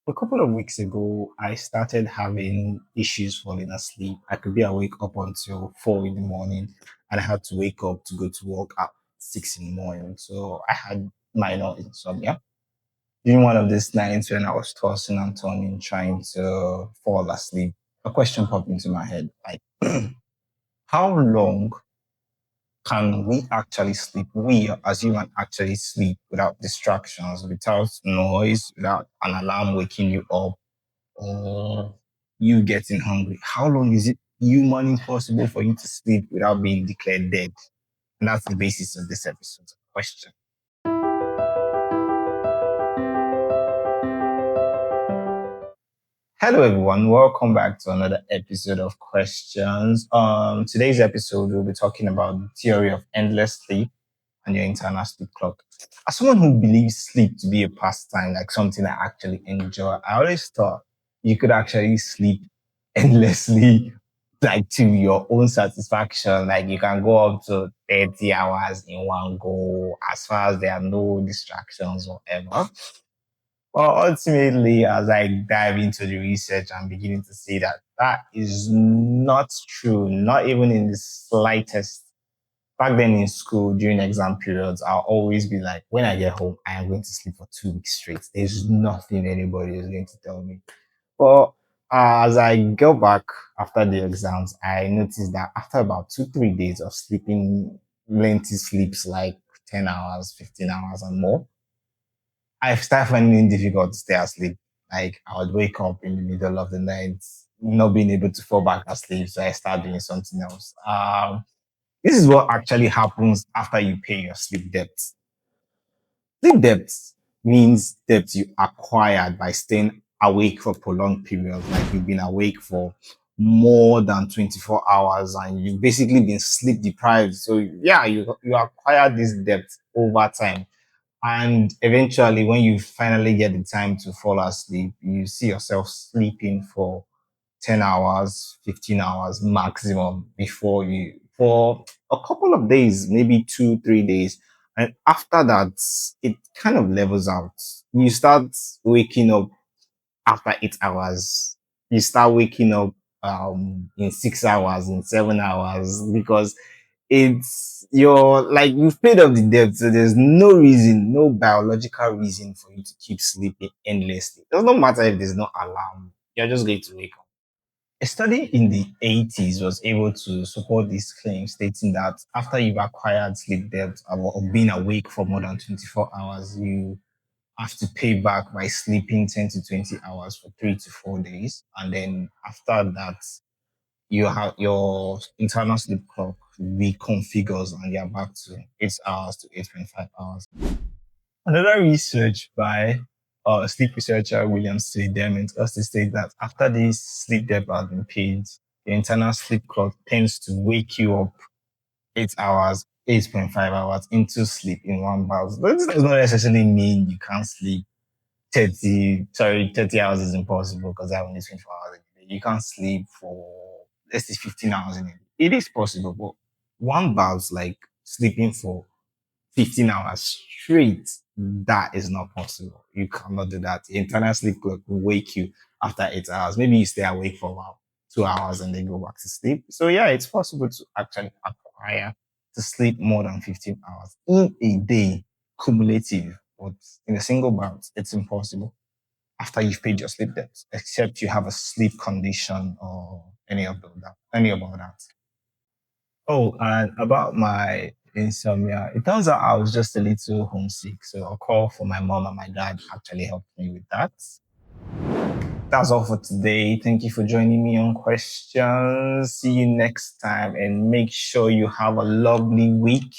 A couple of weeks ago, I started having issues falling asleep. I could be awake up until 4 in the morning, and I had to wake up to go to work at 6 in the morning. So I had minor insomnia. During one of these nights when I was tossing and turning, trying to fall asleep, a question popped into my head like, how long can we actually sleep? We as human actually sleep without distractions, without noise, without an alarm waking you up or you getting hungry. How long is it humanly possible for you to sleep without being declared dead? And that's the basis of this episode's question. Hello, everyone. Welcome back to another episode of Questions. Today's episode, we'll be talking about the theory of endless sleep and your internal sleep clock. As someone who believes sleep to be a pastime, like something I actually enjoy, I always thought you could actually sleep endlessly, like to your own satisfaction. Like you can go up to 30 hours in one go as far as there are no distractions or whatever. Well, ultimately, as I dive into the research, I'm beginning to see that that is not true, not even in the slightest. Back then in school, during exam periods, I'll always be like, when I get home, I am going to sleep for 2 weeks straight. There's nothing anybody is going to tell me. But as I go back after the exams, I noticed that after about 2, 3 days of sleeping lengthy sleeps like 10 hours, 15 hours, and more, I started finding it difficult to stay asleep. Like I would wake up in the middle of the night, not being able to fall back asleep. So I started doing something else. This is what actually happens after you pay your sleep debt. Sleep debt means debt you acquired by staying awake for prolonged periods, like you've been awake for more than 24 hours and you've basically been sleep deprived. So yeah, you acquire this debt over time. And eventually, when you finally get the time to fall asleep, you see yourself sleeping for 10 hours, 15 hours maximum before you, for a couple of days, maybe 2, 3 days. And after that, it kind of levels out. You start waking up after 8 hours. You start waking up in 6 hours, in 7 hours, because it's you're like you've paid off the debt, so there's no reason, no biological reason for you to keep sleeping endlessly. It does not matter if there's no alarm, you're just going to wake up. A study in the 80s was able to support this claim, stating that after you've acquired sleep debt or being awake for more than 24 hours, you have to pay back by sleeping 10 to 20 hours for 3 to 4 days. And then after that, you have your internal sleep clock reconfigures and you're back to 8 hours to 8.5 hours. Another research by sleep researcher William C. Dement also states that after this sleep debt has been paid, the internal sleep clock tends to wake you up 8 hours, 8.5 hours into sleep in one bout. But this does not necessarily mean you can't sleep 30 hours is impossible because I have only 24 hours a day. You can't sleep for, let's say, 15 hours in a day. It is possible, but one bout like sleeping for 15 hours straight, that is not possible. You cannot do that. The internal sleep clock will wake you after 8 hours. Maybe you stay awake for about 2 hours and then go back to sleep. So yeah, it's possible to actually acquire to sleep more than 15 hours in a day, cumulative. But in a single bout, it's impossible after you've paid your sleep debt, except you have a sleep condition or any about that. Oh, and about my insomnia, it turns out I was just a little homesick. So a call for my mom and my dad actually helped me with that. That's all for today. Thank you for joining me on questions. See you next time and make sure you have a lovely week.